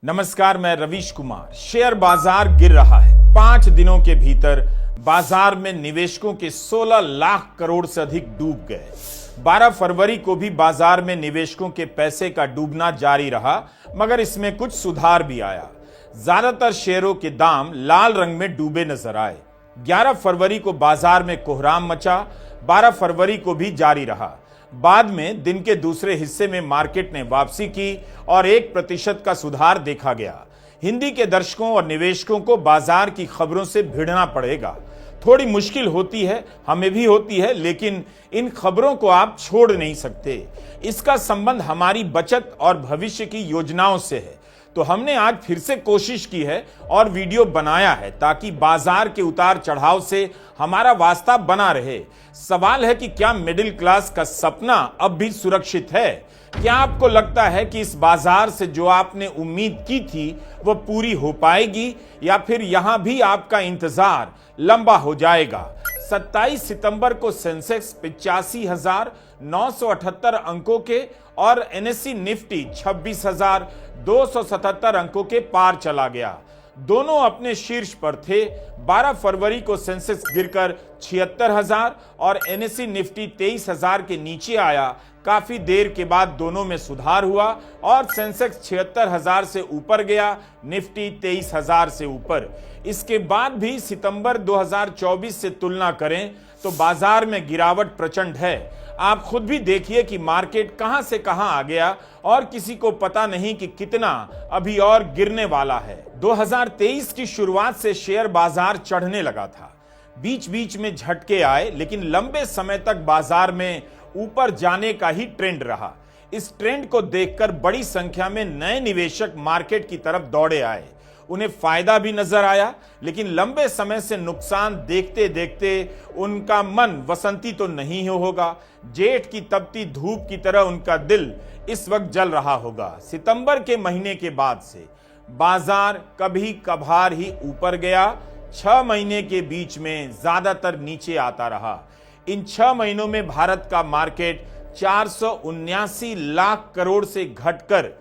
नमस्कार, मैं रवीश कुमार। शेयर बाजार गिर रहा है। 5 दिनों के भीतर बाजार में निवेशकों के 16 लाख करोड़ से अधिक डूब गए। 12 फरवरी को भी बाजार में निवेशकों के पैसे का डूबना जारी रहा, मगर इसमें कुछ सुधार भी आया। ज्यादातर शेयरों के दाम लाल रंग में डूबे नजर आए। 11 फरवरी को बाजार में कोहराम मचा, 12 फरवरी को भी जारी रहा। बाद में दिन के दूसरे हिस्से में मार्केट ने वापसी की और 1% का सुधार देखा गया। हिंदी के दर्शकों और निवेशकों को बाजार की खबरों से भिड़ना पड़ेगा। थोड़ी मुश्किल होती है, हमें भी होती है, लेकिन इन खबरों को आप छोड़ नहीं सकते। इसका संबंध हमारी बचत और भविष्य की योजनाओं से है। तो हमने आज फिर से कोशिश की है और वीडियो बनाया है ताकि बाजार के उतार चढ़ाव से हमारा वास्ता बना रहे। सवाल है कि क्या मिडिल क्लास का सपना अब भी सुरक्षित है? क्या आपको लगता है कि इस बाजार से जो आपने उम्मीद की थी वह पूरी हो पाएगी, या फिर यहां भी आपका इंतजार लंबा हो जाएगा? 27 सितंबर को सेंसेक्स 85,978 अंकों के और एनएसई निफ्टी 26,277 अंकों के पार चला गया। दोनों अपने शीर्ष पर थे। 12 फरवरी को सेंसेक्स गिरकर 76,000 और एनएसई निफ्टी 23,000 के नीचे आया। काफी देर के बाद दोनों में सुधार हुआ और सेंसेक्स 76,000 से ऊपर गया, निफ्टी 23,000 से ऊपर। इसके बाद भी सितंबर 2024 से तुलना करें तो बाजार में गिरावट प्रचंड है। आप खुद भी देखिए कि मार्केट कहां से कहां आ गया और किसी को पता नहीं कि कितना अभी और गिरने वाला है। 2023 की शुरुआत से शेयर बाजार चढ़ने लगा था। बीच बीच में झटके आए, लेकिन लंबे समय तक बाजार में ऊपर जाने का ही ट्रेंड रहा। इस ट्रेंड को देखकर बड़ी संख्या में नए निवेशक मार्केट की तरफ दौड़े आए। उन्हें फायदा भी नजर आया, लेकिन लंबे समय से नुकसान देखते देखते उनका मन वसंती तो नहीं होगा। जेठ की तपती धूप की तरह उनका दिल इस वक्त जल रहा होगा। सितंबर के महीने के बाद से बाजार कभी कभार ही ऊपर गया। 6 महीने के बीच में ज्यादातर नीचे आता रहा। इन 6 महीनों में भारत का मार्केट 479 लाख करोड़ से घटकर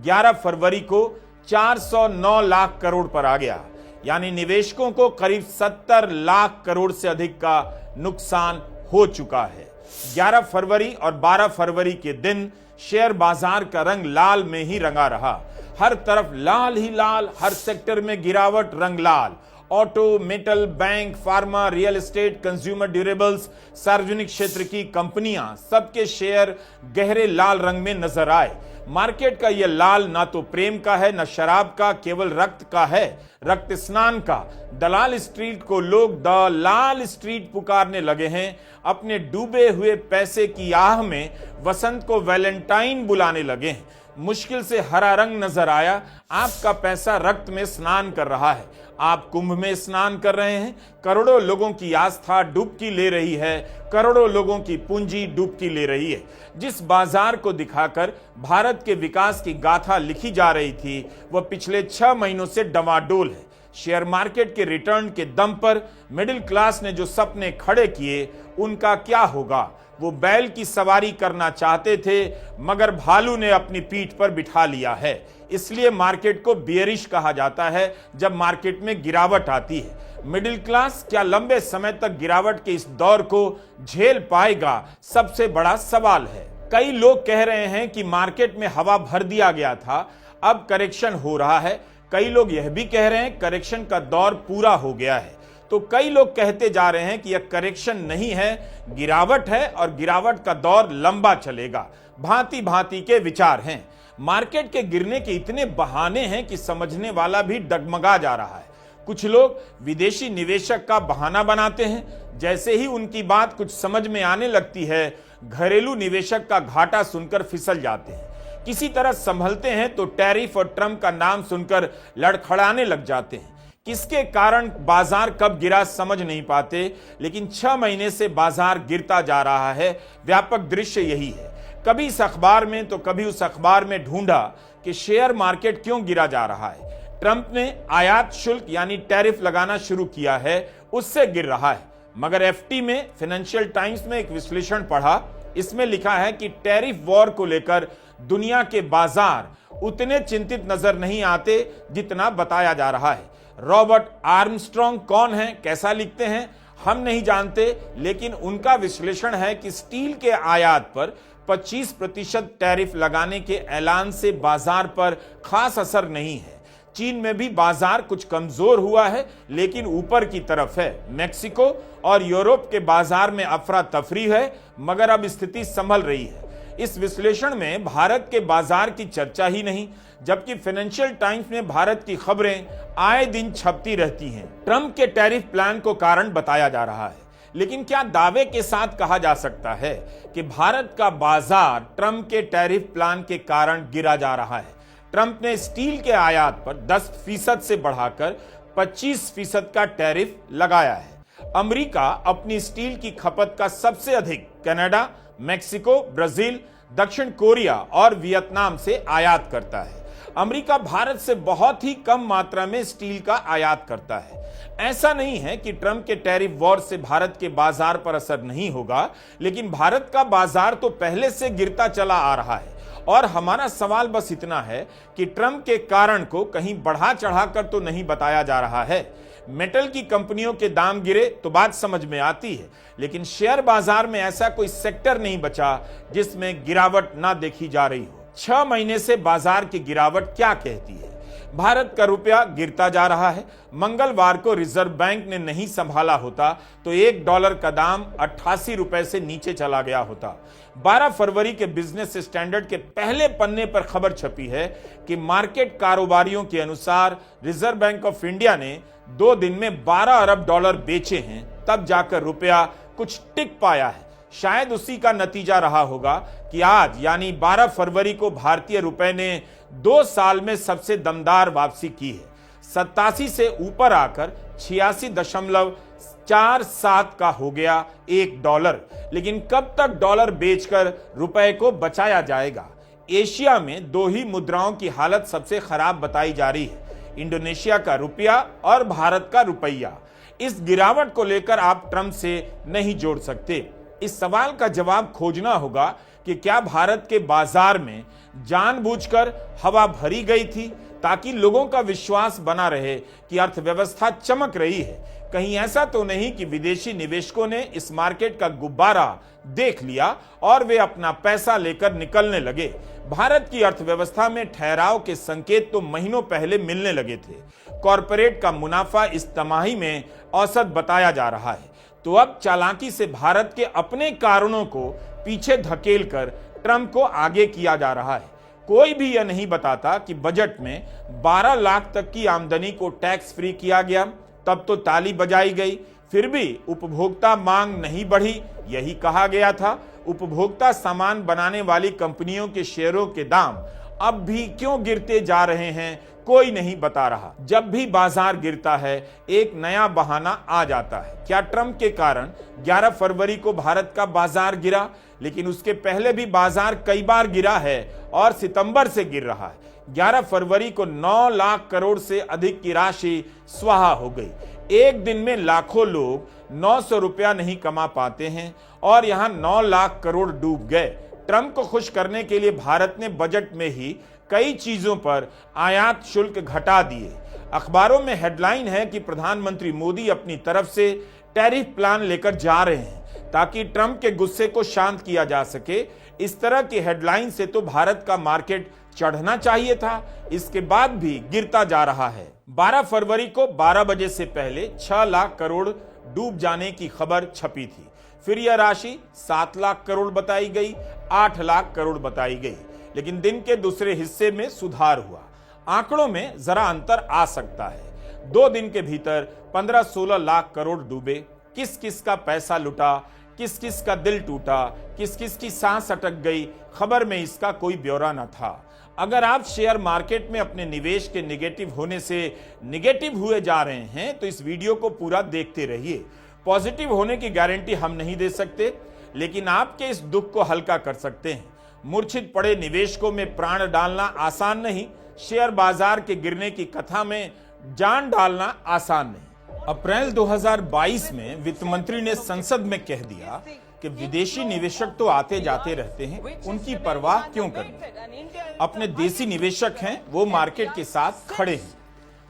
11 फरवरी को 409 लाख करोड़ पर आ गया। यानी निवेशकों को करीब 70 लाख करोड़ से अधिक का नुकसान हो चुका है। 11 फरवरी और 12 फरवरी के दिन शेयर बाजार का रंग लाल में ही रंगा रहा। हर तरफ लाल ही लाल, हर सेक्टर में गिरावट, रंग लाल। Auto, metal, bank, pharma, real estate, consumer durables, सार्वजनिक क्षेत्र की कंपनियां, सबके शेयर गहरे लाल रंग में नजर आए। मार्केट का यह लाल ना तो प्रेम का है, न शराब का, केवल रक्त का है, रक्त स्नान का। दलाल स्ट्रीट को लोग द लाल स्ट्रीट पुकारने लगे हैं। अपने डूबे हुए पैसे की आह में वसंत को वैलेंटाइन बुलाने लगे हैं। मुश्किल से हरा रंग नजर आया। आपका पैसा रक्त में स्नान कर रहा है। आप कुंभ में स्नान कर रहे हैं। करोड़ों लोगों की आस्था डुबकी ले रही है। करोड़ों लोगों की पूंजी डुबकी ले रही है। जिस बाजार को दिखाकर भारत के विकास की गाथा लिखी जा रही थी, वह पिछले 6 महीनों से डमाडोल है। शेयर मार्केट के रिटर्न के दम पर मिडिल क्लास ने जो सपने खड़े किए, उनका क्या होगा? वो बैल की सवारी करना चाहते थे, मगर भालू ने अपनी पीठ पर बिठा लिया है। इसलिए मार्केट को बियरिश कहा जाता है जब मार्केट में गिरावट आती है। मिडिल क्लास क्या लंबे समय तक गिरावट के इस दौर को झेल पाएगा? सबसे बड़ा सवाल है। कई लोग कह रहे हैं कि मार्केट में हवा भर दिया गया था, अब करेक्शन हो रहा है। कई लोग यह भी कह रहे हैं करेक्शन का दौर पूरा हो गया है। तो कई लोग कहते जा रहे हैं कि यह करेक्शन नहीं है, गिरावट है और गिरावट का दौर लंबा चलेगा। भांति भांति के विचार हैं। मार्केट के गिरने के इतने बहाने हैं कि समझने वाला भी डगमगा जा रहा है। कुछ लोग विदेशी निवेशक का बहाना बनाते हैं। जैसे ही उनकी बात कुछ समझ में आने लगती है, घरेलू निवेशक का घाटा सुनकर फिसल जाते हैं। किसी तरह संभलते हैं तो टैरिफ और ट्रंप का नाम सुनकर लड़खड़ाने लग जाते हैं। किसके कारण बाजार कब गिरा समझ नहीं पाते, लेकिन 6 महीने से बाजार गिरता जा रहा है। व्यापक दृश्य यही है। कभी इस अखबार में तो कभी उस अखबार में ढूंढा कि शेयर मार्केट क्यों गिरा जा रहा है। ट्रंप ने आयात शुल्क यानी टैरिफ लगाना शुरू किया है, उससे गिर रहा है। मगर एफटी में फाइनेंशियल टाइम्स में एक विश्लेषण पढ़ा। इसमें लिखा है कि टैरिफ वॉर को लेकर दुनिया के बाजार उतने चिंतित नजर नहीं आते जितना बताया जा रहा है। रॉबर्ट आर्मस्ट्रॉन्ग कौन है, कैसा लिखते हैं, हम नहीं जानते, लेकिन उनका विश्लेषण है कि स्टील के आयात पर 25% टैरिफ लगाने के ऐलान से बाजार पर खास असर नहीं है। चीन में भी बाजार कुछ कमजोर हुआ है, लेकिन ऊपर की तरफ है। मेक्सिको और यूरोप के बाजार में अफरा तफरी है, मगर अब स्थिति संभल रही है। इस विश्लेषण में भारत के बाजार की चर्चा ही नहीं, जबकि फाइनेंशियल टाइम्स में भारत की खबरें आए दिन छपती रहती हैं। ट्रंप के टैरिफ प्लान को कारण बताया जा रहा है, लेकिन क्या दावे के साथ कहा जा सकता है कि भारत का बाजार ट्रंप के टैरिफ प्लान के कारण गिरा जा रहा है? ट्रंप ने स्टील के आयात पर 10% से बढ़ाकर 25% का टैरिफ लगाया है। अमेरिका अपनी स्टील की खपत का सबसे अधिक कनाडा, मेक्सिको, ब्राजील, दक्षिण कोरिया और वियतनाम से आयात करता है। अमेरिका भारत से बहुत ही कम मात्रा में स्टील का आयात करता है। ऐसा नहीं है कि ट्रंप के टैरिफ वॉर से भारत के बाजार पर असर नहीं होगा, लेकिन भारत का बाजार तो पहले से गिरता चला आ रहा है। और हमारा सवाल बस इतना है कि ट्रंप के कारण को कहीं बढ़ा चढ़ाकर तो नहीं बताया जा रहा है। मेटल की कंपनियों के दाम गिरे तो बात समझ में आती है, लेकिन शेयर बाजार में ऐसा कोई सेक्टर नहीं बचा जिसमें गिरावट ना देखी जा रही हो। 6 महीने से बाजार की गिरावट क्या कहती है? भारत का रुपया गिरता जा रहा है। मंगलवार को रिजर्व बैंक ने नहीं संभाला होता तो $1 का दाम 88 रुपए से नीचे चला गया होता। 12 फरवरी के बिजनेस स्टैंडर्ड के पहले पन्ने पर खबर छपी है कि मार्केट कारोबारियों के अनुसार रिजर्व बैंक ऑफ इंडिया ने 2 दिन में $12 अरब बेचे हैं, तब जाकर रुपया कुछ टिक पाया है। शायद उसी का नतीजा रहा होगा कि आज यानी 12 फरवरी को भारतीय रुपए ने 2 साल में सबसे दमदार वापसी की है। 87 से ऊपर आकर 86.47 का हो गया $1। लेकिन कब तक डॉलर बेचकर रुपए को बचाया जाएगा? एशिया में 2 ही मुद्राओं की हालत सबसे खराब बताई जा रही है, इंडोनेशिया का रुपया और भारत का रुपया। इस गिरावट को लेकर आप ट्रंप से नहीं जोड़ सकते। इस सवाल का जवाब खोजना होगा कि क्या भारत के बाजार में जानबूझकर हवा भरी गई थी ताकि लोगों का विश्वास बना रहे कि अर्थव्यवस्था चमक रही है। कहीं ऐसा तो नहीं कि विदेशी निवेशकों ने इस मार्केट का गुब्बारा देख लिया और वे अपना पैसा लेकर निकलने लगे। भारत की अर्थव्यवस्था में ठहराव के संकेत तो महीनों पहले मिलने लगे थे। कॉरपोरेट का मुनाफा इस तिमाही में औसत बताया जा रहा है। तो अब चालाकी से भारत के अपने कारणों को पीछे धकेल कर ट्रंप को आगे किया जा रहा है। कोई भी यह नहीं बताता कि बजट में 12 लाख तक की आमदनी को टैक्स फ्री किया गया, तब तो ताली बजाई गई। फिर भी उपभोक्ता मांग नहीं बढ़ी, यही कहा गया था। उपभोक्ता सामान बनाने वाली कंपनियों के शेयरों के दाम अब भी क्यों गिरते जा रहे हैं, कोई नहीं बता रहा। जब भी बाजार गिरता है एक नया बहाना आ जाता है। क्या ट्रंप के कारण 11 फरवरी को भारत का बाजार गिरा? लेकिन उसके पहले भी बाजार कई बार गिरा है और सितंबर से गिर रहा है। 11 फरवरी को 9 लाख करोड़ से अधिक की राशि स्वाहा हो गई। एक दिन में लाखों लोग 900 रुपया नहीं कमा पाते हैं और यहां 9 लाख करोड़ डूब गए। ट्रंप को खुश करने के लिए भारत ने बजट में ही कई चीजों पर आयात शुल्क घटा दिए। अखबारों में हेडलाइन है कि प्रधानमंत्री मोदी अपनी तरफ से टैरिफ प्लान लेकर जा रहे हैं ताकि ट्रंप के गुस्से को शांत किया जा सके। इस तरह की हेडलाइन से तो भारत का मार्केट चढ़ना चाहिए था, इसके बाद भी गिरता जा रहा है। 12 फरवरी को 12 बजे से पहले 6 लाख करोड़ डूब जाने की खबर छपी थी। फिर यह राशि 7 लाख करोड़ बताई गई, 8 लाख करोड़ बताई गई, लेकिन दिन के दूसरे हिस्से में सुधार हुआ। आंकड़ों में जरा अंतर आ सकता है। 2 दिन के भीतर 15-16 लाख करोड़ डूबे। किस किस का पैसा लुटा, किस किस का दिल टूटा, किस किस की सांस अटक गई, खबर में इसका कोई ब्यौरा न था। अगर आप शेयर मार्केट में अपने निवेश के नेगेटिव होने से नेगेटिव हुए जा रहे हैं तो इस वीडियो को पूरा देखते रहिए। पॉजिटिव होने की गारंटी हम नहीं दे सकते, लेकिन आपके इस दुख को हल्का कर सकते हैं। मूर्छित पड़े निवेशकों में प्राण डालना आसान नहीं, शेयर बाजार के गिरने की कथा में जान डालना आसान नहीं। अप्रैल 2022 में वित्त मंत्री ने संसद में कह दिया कि विदेशी निवेशक तो आते जाते रहते हैं, उनकी परवाह क्यों करनी। अपने देसी निवेशक हैं, वो मार्केट के साथ खड़े हैं।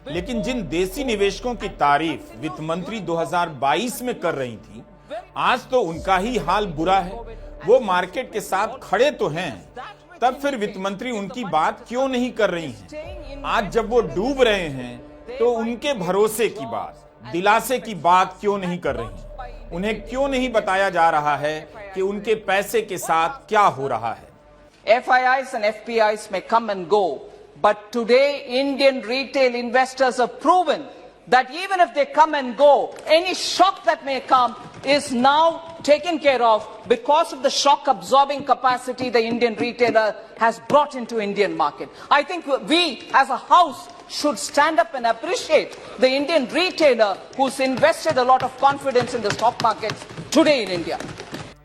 लेकिन जिन देसी निवेशकों की तारीफ वित्त मंत्री 2022 में कर रही थी, आज तो उनका ही हाल बुरा है। वो मार्केट के साथ खड़े तो हैं, तब फिर वित्त मंत्री उनकी बात क्यों नहीं कर रही हैं? आज जब वो डूब रहे हैं तो उनके भरोसे की बात, दिलासे की बात क्यों नहीं कर रही? उन्हें क्यों नहीं बताया जा रहा है कि उनके पैसे के साथ क्या हो रहा है? FIIs and FPIs may come and go, but today Indian retail investors have proven that even if they come and go, any shock that may come is now taken care of because of the shock absorbing capacity the Indian retailer has brought into Indian market. I think we as a house should stand up and appreciate the Indian retailer who's invested a lot of confidence in the stock markets today in India.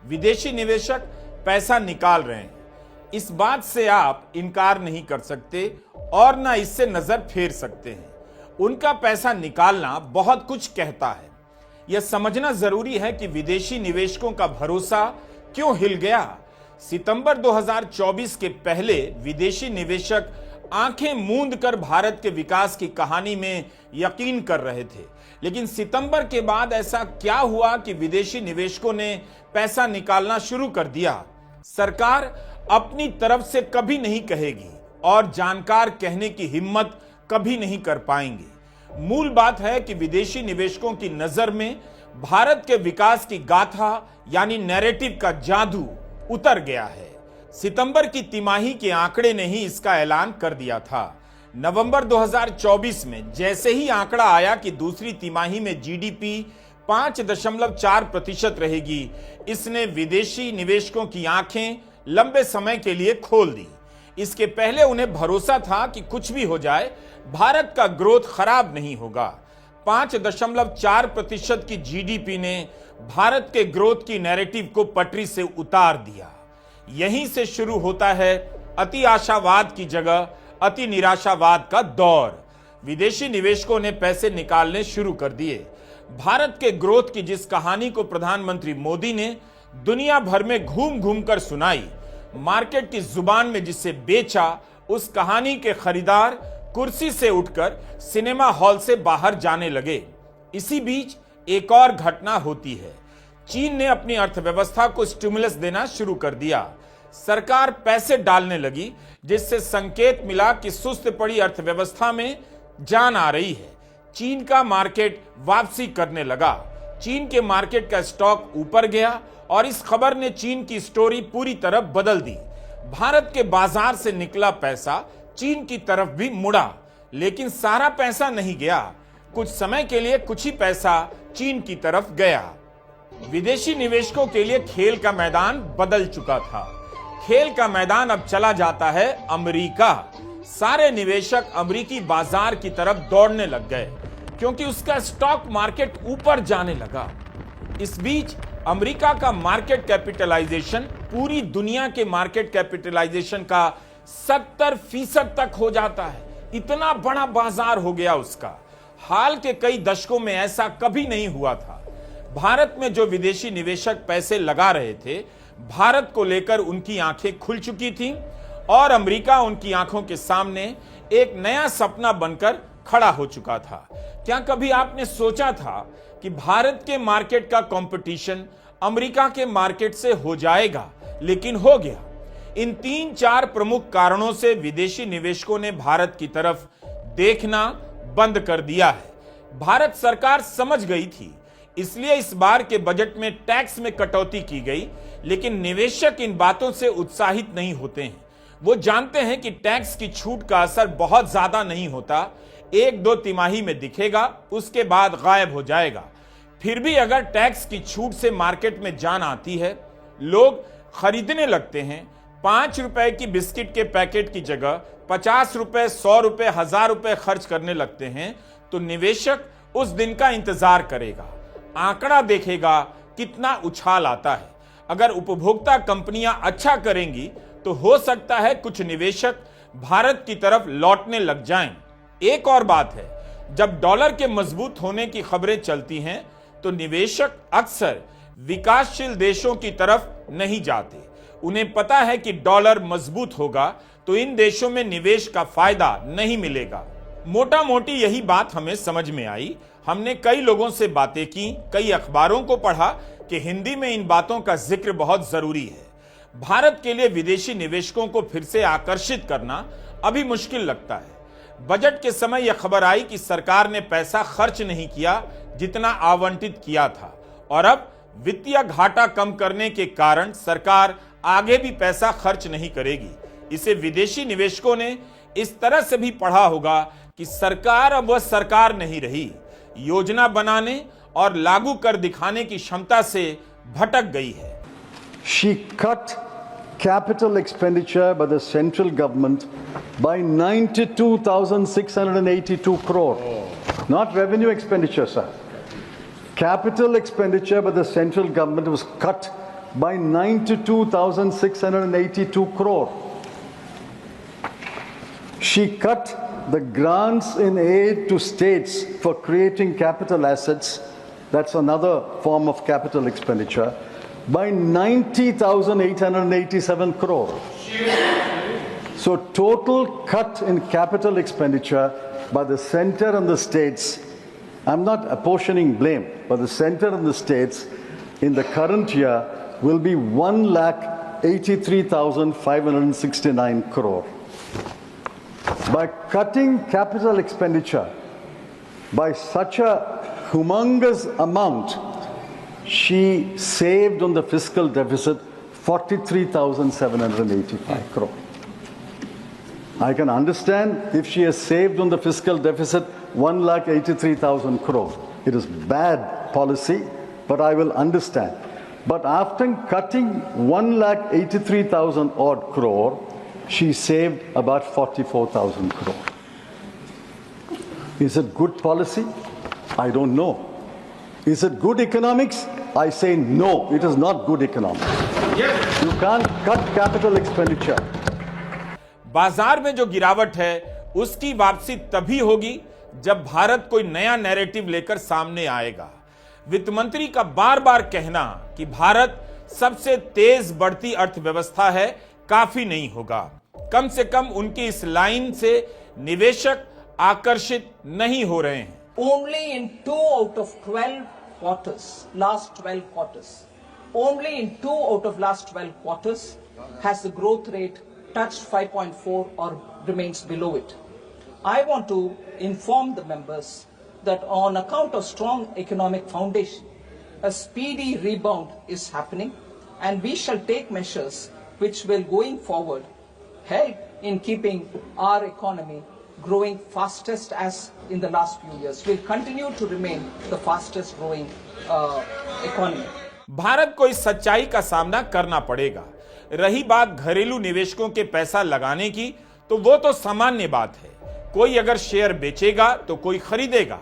विदेशी निवेशक पैसा निकाल रहे हैं, इस बात से आप इनकार नहीं कर सकते और ना इससे नजर फेर सकते हैं। उनका पैसा निकालना बहुत कुछ कहता है। यह समझना जरूरी है कि विदेशी निवेशकों का भरोसा क्यों हिल गया। सितंबर 2024 के पहले विदेशी निवेशक आंखें मूंद कर भारत के विकास की कहानी में यकीन कर रहे थे, लेकिन सितंबर के बाद ऐसा क्या हुआ कि विदेशी निवेशकों ने पैसा निकालना शुरू कर दिया? सरकार अपनी तरफ से कभी नहीं कहेगी और जानकार कहने की हिम्मत कभी नहीं कर पाएंगे। मूल बात है कि विदेशी निवेशकों की नजर में भारत के विकास की गाथा यानी नैरेटिव का जादू उतर गया है। सितंबर की तिमाही के आंकड़े ने ही इसका ऐलान कर दिया था। नवंबर 2024 में जैसे ही आंकड़ा आया कि दूसरी तिमाही में जीडीपी 5.4% रहेगी, इसने विदेशी निवेशकों की आंखें लंबे समय के लिए खोल दी। इसके पहले उन्हें भरोसा था कि कुछ भी हो जाए, भारत का ग्रोथ खराब नहीं होगा। 5.4% की जीडीपी ने भारत के ग्रोथ की नैरेटिव को पटरी से उतार दिया। यहीं से शुरू होता है अति आशावाद की जगह अति निराशावाद का दौर। विदेशी निवेशकों ने पैसे निकालने शुरू कर दिए। भारत के ग्रोथ की जिस कहानी को प्रधानमंत्री मोदी ने दुनिया भर में घूम घूम कर सुनाई, मार्केट की जुबान में जिसे बेचा, उस कहानी के खरीदार कुर्सी से उठकर सिनेमा हॉल से बाहर जाने लगे। इसी बीच एक और घटना होती है। चीन ने अपनी अर्थव्यवस्था को स्टिमुलस देना शुरू कर दिया। सरकार पैसे डालने लगी, जिससे संकेत मिला कि सुस्त पड़ी अर्थव्यवस्था में जान आ रही है। चीन का मार्केट वापसी करने लगा। चीन के मार्केट का स्टॉक ऊपर गया और इस खबर ने चीन की स्टोरी पूरी तरह बदल दी। भारत के बाजार से निकला पैसा चीन की तरफ भी मुड़ा, लेकिन सारा पैसा नहीं गया। कुछ समय के लिए कुछ ही पैसा चीन की तरफ गया। विदेशी निवेशकों के लिए खेल का मैदान बदल चुका था। खेल का मैदान अब चला जाता है अमेरिका। सारे निवेशक अमेरिकी बाजार की तरफ दौड़ने लग गए, क्योंकि उसका स्टॉक मार्केट ऊपर जाने लगा। इस बीच अमेरिका का मार्केट कैपिटलाइजेशन पूरी दुनिया के मार्केट कैपिटलाइजेशन का 70% तक हो जाता है। इतना बड़ा बाजार हो गया उसका। हाल के कई दशकों में ऐसा कभी नहीं हुआ था। भारत में जो विदेशी निवेशक पैसे लगा रहे थे, भारत को लेकर उनकी आंखें खुल चुकी थीं और अमेरिका उनकी आंखों के सामने एक नया सपना बनकर खड़ा हो चुका था। क्या कभी आपने सोचा था कि भारत के मार्केट का कंपटीशन अमेरिका के मार्केट से हो जाएगा? लेकिन हो गया। इन 3-4 प्रमुख कारणों से विदेशी निवेशकों ने भारत की तरफ देखना बंद कर दिया है। भारत सरकार समझ गई थी, इसलिए इस बार के बजट में टैक्स में कटौती की गई, लेकिन निवेशक इन बातों से उत्साहित नहीं होते हैं। वो जानते हैं कि टैक्स की छूट का असर बहुत ज्यादा नहीं होता, 1-2 तिमाही में दिखेगा, उसके बाद गायब हो जाएगा। फिर भी अगर टैक्स की छूट से मार्केट में जान आती है, लोग खरीदने लगते हैं। 5 रुपए की बिस्किट के पैकेट की जगह 50 रुपए, 100 रुपए, 1000 रुपए खर्च करने लगते हैं, तो निवेशक उस दिन का इंतजार करेगा, आंकड़ा देखेगा कितना उछाल आता है। अगर उपभोक्ता कंपनियां अच्छा करेंगी तो हो सकता है कुछ निवेशक भारत की तरफ लौटने लग जाएं। एक और बात है, जब डॉलर के मजबूत होने की खबरें चलती हैं तो निवेशक अक्सर विकासशील देशों की तरफ नहीं जाते। उन्हें पता है कि डॉलर मजबूत होगा तो इन देशों में निवेश का फायदा नहीं मिलेगा। मोटा मोटी यही बात हमें समझ में आई। हमने कई लोगों से बातें की, कई अखबारों को पढ़ा कि हिंदी में इन बातों का जिक्र बहुत जरूरी है। भारत के लिए विदेशी निवेशकों को फिर से आकर्षित करना अभी मुश्किल लगता है। बजट के समय यह खबर आई कि सरकार ने पैसा खर्च नहीं किया जितना आवंटित किया था, और अब वित्तीय घाटा कम करने के कारण सरकार आगे भी पैसा खर्च नहीं करेगी। इसे विदेशी निवेशकों ने इस तरह से भी पढ़ा होगा कि सरकार अब वह सरकार नहीं रही, योजना बनाने और लागू कर दिखाने की क्षमता से भटक गई है। She cut capital expenditure by the central government by 92,682 crore. Not revenue expenditure, sir. Capital expenditure by the central government was cut by 92,682 crore. She cut the grants in aid to states for creating capital assets, that's another form of capital expenditure, by 90,887 crore. So total cut in capital expenditure by the center and the states, I'm not apportioning blame, but the center and the states in the current year will be 1,83,569 crore. By cutting capital expenditure by such a humongous amount, she saved on the fiscal deficit 43,785 crore. I can understand if she has saved on the fiscal deficit 1,83,000 crore. It is bad policy, but I will understand. But after cutting 1,83,000 odd crore, she saved about 44,000 crore. Is it good policy? I don't know. Is it good economics? I say no, it is not good economics. You can't cut capital expenditure. बाजार में जो गिरावट है उसकी वापसी तभी होगी जब भारत कोई नया नैरेटिव लेकर सामने आएगा। वित्त मंत्री का बार बार कहना कि भारत सबसे तेज बढ़ती अर्थव्यवस्था है काफी नहीं होगा। कम से कम उनकी इस लाइन से निवेशक आकर्षित नहीं हो रहे हैं। Only in 2 out of 12 quarters, last 12 quarters, only in 2 out of last 12 quarters has the growth rate touched 5.4 or remains below it. I want to inform the members that on account of strong economic foundation, a speedy rebound is happening, and we shall take measures which will going forward help in keeping our economy growing fastest as in the last few years. We'll continue to remain the fastest growing economy. Bharat को इस सच्चाई का सामना करना पड़ेगा। रही बात घरेलू निवेशकों के पैसा लगाने की, तो वो तो सामान्य बात है। कोई अगर शेयर बेचेगा तो कोई खरीदेगा।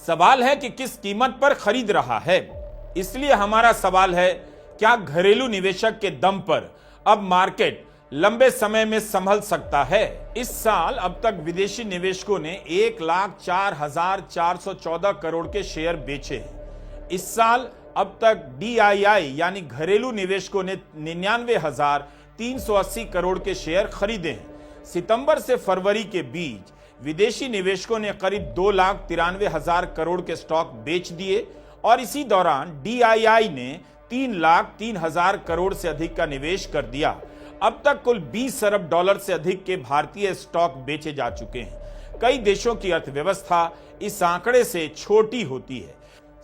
सवाल है कि किस कीमत पर खरीद रहा है। इसलिए हमारा सवाल है, क्या घरेलू निवेशक के दम पर अब मार्केट लंबे समय में संभल सकता है? इस साल अब तक विदेशी निवेशकों ने 1,04,414 करोड़ के शेयर बेचे हैं। इस साल अब तक DII यानी घरेलू निवेशकों ने 99,380 करोड़ के शेयर खरीदे हैं। सितंबर से फरवरी के बीच विदेशी निवेशकों ने करीब 2,93,000 करोड़ के स्टॉक बेच दिए, और इसी दौरान DII ने 3,03,000 करोड़ से अधिक का निवेश कर दिया। अब तक कुल 20 अरब डॉलर से अधिक के भारतीय स्टॉक बेचे जा चुके हैं। कई देशों की अर्थव्यवस्था इस आंकड़े से छोटी होती है।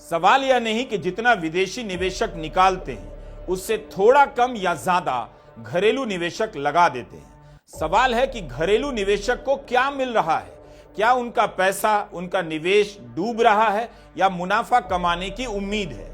सवाल यह नहीं कि जितना विदेशी निवेशक निकालते हैं उससे थोड़ा कम या ज्यादा घरेलू निवेशक लगा देते हैं। सवाल है कि घरेलू निवेशक को क्या मिल रहा है। क्या उनका पैसा, उनका निवेश डूब रहा है या मुनाफा कमाने की उम्मीद है?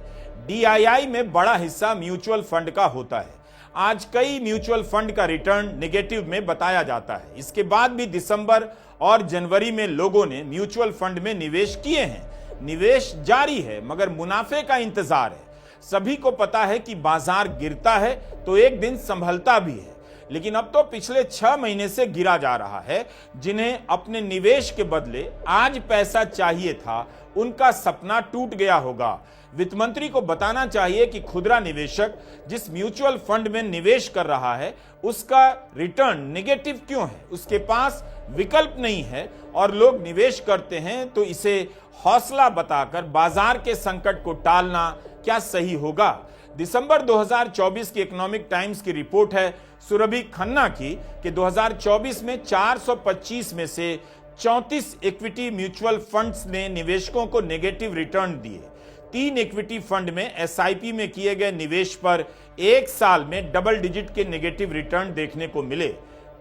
DII में बड़ा हिस्सा म्यूचुअल फंड का होता है। आज कई म्यूचुअल फंड का रिटर्न नेगेटिव में बताया जाता है। इसके बाद भी दिसंबर और जनवरी में लोगों ने म्यूचुअल फंड में निवेश किए हैं। निवेश जारी है, मगर मुनाफे का इंतजार है। सभी को पता है कि बाजार गिरता है तो एक दिन संभलता भी है। लेकिन अब तो पिछले 6 महीने से गिरा जा रहा है। जिन्हें अपने निवेश के बदले आज पैसा चाहिए था, उनका सपना टूट गया होगा। वित्त मंत्री को बताना चाहिए कि खुदरा निवेशक जिस म्यूचुअल फंड में निवेश कर रहा है, उसका रिटर्न नेगेटिव क्यों है। उसके पास विकल्प नहीं है और लोग निवेश करते हैं, तो इसे हौसला बताकर बाजार के संकट को टालना क्या सही होगा। दिसंबर 2024 की इकोनॉमिक टाइम्स की रिपोर्ट है सुरभि खन्ना की कि 2024 में 425 में से 34 इक्विटी म्यूचुअल फंड्स ने निवेशकों को नेगेटिव रिटर्न दिए। 3 इक्विटी फंड में एसआईपी में किए गए निवेश पर एक साल में डबल डिजिट के नेगेटिव रिटर्न देखने को मिले।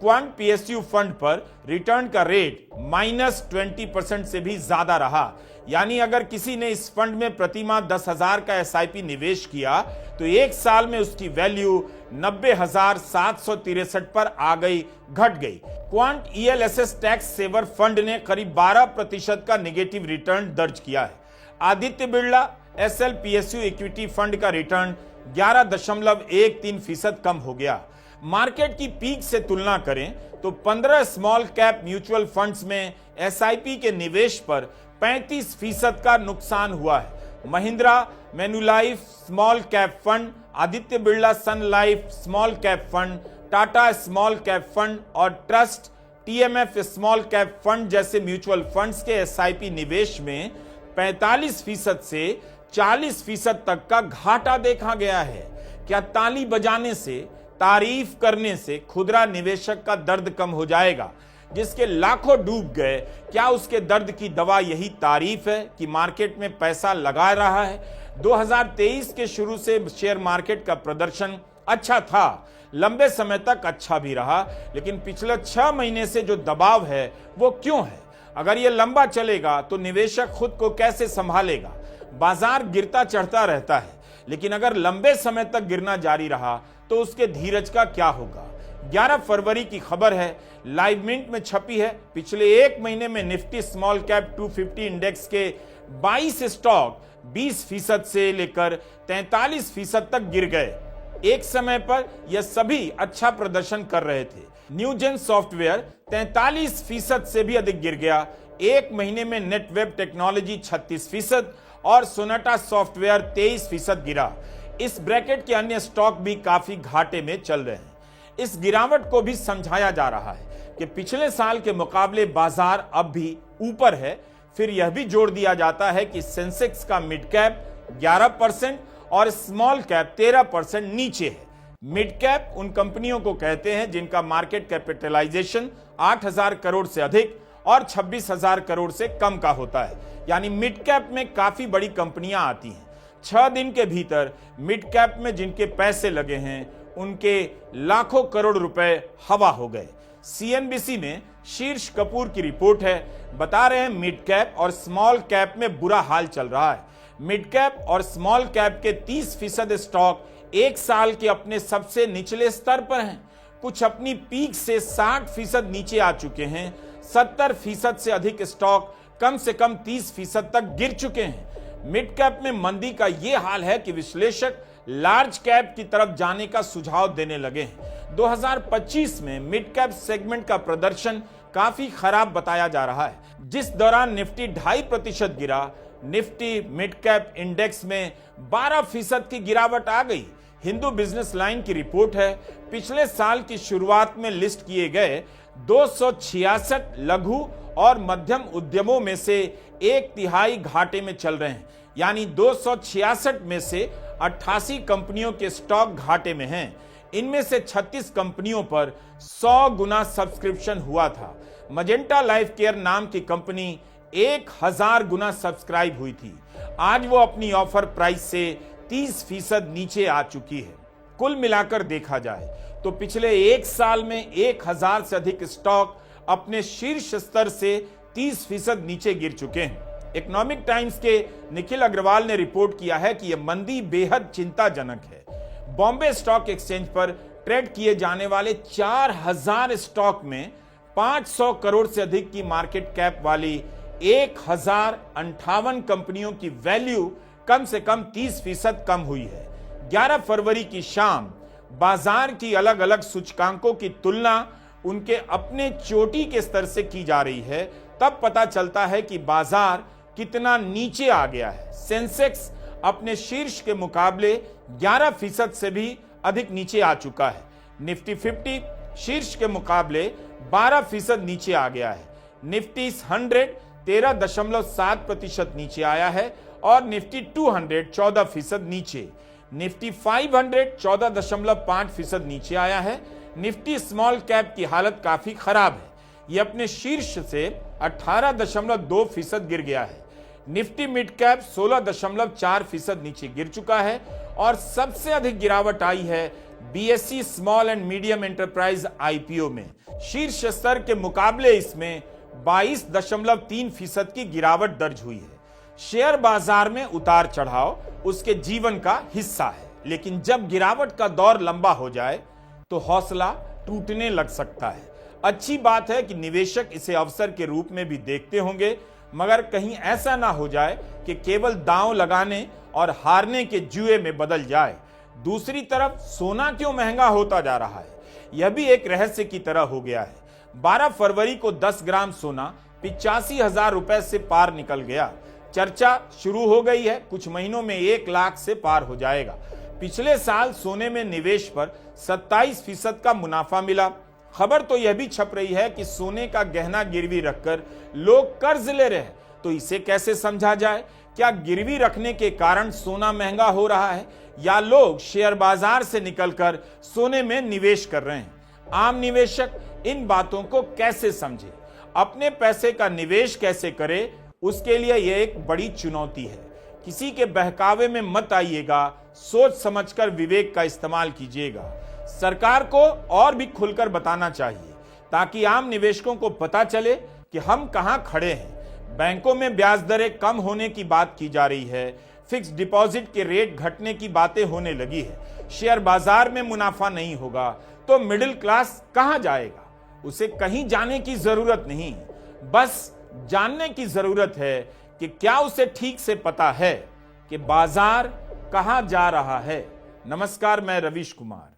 क्वांट पीएसयू फंड पर रिटर्न का रेट -20% से भी ज्यादा रहा। यानी अगर किसी ने इस फंड में प्रतिमाह 10,000 का एसआईपी निवेश किया तो एक साल में उसकी वैल्यू 90,763 पर आ गई, घट गई। Quant ELSS tax saver fund ने करीब 12% का नेगेटिव रिटर्न दर्ज किया है। Aditya Birla SLPSU equity fund का रिटर्न 11.13% कम हो गया। मार्केट की पीक से तुलना करें तो 15 स्मॉल कैप म्यूचुअल फंड्स में एसआईपी के निवेश पर 35% का नुकसान हुआ है। Mahindra Manulife small cap fund, Aditya Birla Sun Life small cap fund, Tata small cap fund और trust TMF small cap fund जैसे म्यूचुअल फंड्स के एसआईपी निवेश में 45% से 40% तक का घाटा देखा गया है। क्या ताली बजाने से, तारीफ करने से खुदरा निवेशक का दर्द कम हो जाएगा? जिसके लाखों डूब गए, क्या उसके दर्द की दवा यही तारीफ है कि मार्केट में पैसा लगा रहा है? 2023 के शुरू से शेयर मार्केट का प्रदर्शन अच्छा था, लंबे समय तक अच्छा भी रहा, लेकिन पिछले 6 महीने से जो दबाव है वो क्यों है? अगर ये लंबा चलेगा तो निवेशक खुद को कैसे संभालेगा? बाजार गिरता चढ़ता रहता है, लेकिन अगर लंबे समय तक गिरना जारी रहा तो उसके धीरज का क्या होगा? 11 फरवरी की खबर है, लाइव मिंट में छपी है। पिछले एक महीने में निफ्टी स्मॉल कैप 250 इंडेक्स के 22 स्टॉक 20% से लेकर 43% तक गिर गए। एक समय पर यह सभी अच्छा प्रदर्शन कर रहे थे। न्यूजेन सॉफ्टवेयर 43% से भी अधिक गिर गया। एक महीने में नेटवेब टेक्नोलॉजी 36% और सोनाटा सॉफ्टवेयर 23% गिरा। इस ब्रैकेट के अन्य स्टॉक भी काफी घाटे में चल रहे हैं। इस गिरावट को भी समझाया जा रहा है कि पिछले साल के मुकाबले बाजार अब भी ऊपर है। फिर यह भी जोड़ दिया जाता है कि सेंसेक्स का मिड कैप 11% और स्मॉल कैप 13% नीचे है। मिड कैप उन कंपनियों को कहते हैं जिनका मार्केट कैपिटलाइजेशन 8,000 करोड़ से अधिक और 26,000 करोड़ से कम का होता है। यानी मिड कैप में काफी बड़ी कंपनियां आती हैं। 6 दिन के भीतर मिड कैप में जिनके पैसे लगे हैं उनके लाखों करोड़ रुपए हवा हो गए। सीएनबीसी में शीर्ष कपूर की रिपोर्ट है, बता रहे हैं मिड कैप और स्मॉल कैप में बुरा हाल चल रहा है। मिड कैप और स्मॉल कैप के 30% स्टॉक एक साल के अपने सबसे निचले स्तर पर हैं। कुछ अपनी पीक से 60% नीचे आ चुके हैं। 70% से अधिक स्टॉक कम से कम 30% तक गिर चुके हैं। मिड कैप में मंदी का यह हाल है कि विश्लेषक लार्ज कैप की तरफ जाने का सुझाव देने लगे हैं। 2025 में मिड कैप सेगमेंट का प्रदर्शन काफी खराब बताया जा रहा है। जिस दौरान निफ्टी 2.5% गिरा, निफ्टी मिड कैप इंडेक्स में 12% की गिरावट आ गई। हिंदू बिजनेस लाइन की रिपोर्ट है, पिछले साल की शुरुआत में लिस्ट किए गए 266 लघु और मध्यम उद्यमों में से 1/3 घाटे में चल रहे हैं। यानी 266 में से 88 कंपनियों के स्टॉक घाटे में हैं। इनमें से 36 कंपनियों पर 100 गुना सब्सक्रिप्शन हुआ था। मजेंटा लाइफ केयर नाम की कंपनी 1000 गुना सब्सक्राइब हुई थी। आज वो अपनी ऑफर प्राइस से 30% नीचे आ चुकी है। कुल मिलाकर देखा जाए तो पिछले एक साल में 1000 से अधिक स्टॉक अपने शीर्ष स्तर से 30% नीचे गिर चुके हैं। इकोनॉमिक टाइम्स के निखिल अग्रवाल ने रिपोर्ट किया है कि यह मंदी बेहद चिंताजनक है। बॉम्बे स्टॉक एक्सचेंज पर ट्रेड किए जाने वाले 4000 स्टॉक में 500 करोड़ से अधिक की मार्केट कैप वाली 1058 कंपनियों की वैल्यू कम से कम 30% कम हुई है। 11 फरवरी की शाम बाजार की अलग अलग सूचकांकों की तुलना उनके अपने चोटी के स्तर से की जा रही है, तब पता चलता है कि बाजार कितना नीचे आ गया है। सेंसेक्स अपने शीर्ष के मुकाबले 11% से भी अधिक नीचे आ चुका है। निफ्टी 50 शीर्ष के मुकाबले 12% नीचे आ गया है। निफ्टी 100 13.7% नीचे आया है और निफ्टी 200 14% नीचे। निफ्टी 500 14.5% नीचे आया है। निफ्टी स्मॉल कैप की हालत काफी खराब है, यह अपने शीर्ष से 18.2% गिर गया है। निफ्टी मिड कैप 16.4% नीचे गिर चुका है और सबसे अधिक गिरावट आई है BSE small and medium enterprise IPO में। शीर्ष स्तर के मुकाबले इसमें 22.3% की गिरावट दर्ज हुई है। शेयर बाजार में उतार चढ़ाव उसके जीवन का हिस्सा है, लेकिन जब गिरावट का दौर लंबा हो जाए तो हौसला टूटने लग सकता है। अच्छी बात है कि निवेशक इसे अवसर के रूप में भी देखते होंगे, मगर कहीं ऐसा ना हो जाए कि केवल दांव लगाने और हारने के जुए में बदल जाए। दूसरी तरफ सोना क्यों महंगा होता जा रहा है, यह भी एक रहस्य की तरह हो गया है। 12 फरवरी को 10 ग्राम सोना 85,000 रुपए से पार निकल गया। चर्चा शुरू हो गई है, कुछ महीनों में 1 लाख से पार हो जाएगा। पिछले साल सोने में निवेश पर 27% का मुनाफा मिला। खबर तो यह भी छप रही है कि सोने का गहना गिरवी रखकर लोग कर्ज ले रहे हैं, तो इसे कैसे समझा जाए? क्या गिरवी रखने के कारण सोना महंगा हो रहा है या लोग शेयर बाजार से निकलकर सोने में निवेश कर रहे हैं? आम निवेशक इन बातों को कैसे समझे, अपने पैसे का निवेश कैसे करे, उसके लिए यह एक बड़ी चुनौती है। किसी के बहकावे में मत आइएगा, सोच समझकर विवेक का इस्तेमाल कीजिएगा। सरकार को और भी खुलकर बताना चाहिए ताकि आम निवेशकों को पता चले कि हम कहां खड़े हैं। बैंकों में ब्याज दरें कम होने की बात की जा रही है, फिक्स डिपॉजिट के रेट घटने की बातें होने लगी है। शेयर बाजार में मुनाफा नहीं होगा तो मिडिल क्लास कहां जाएगा? उसे कहीं जाने की जरूरत नहीं, बस जानने की जरूरत है कि क्या उसे ठीक से पता है कि बाजार कहां जा रहा है। नमस्कार, मैं रवीश कुमार।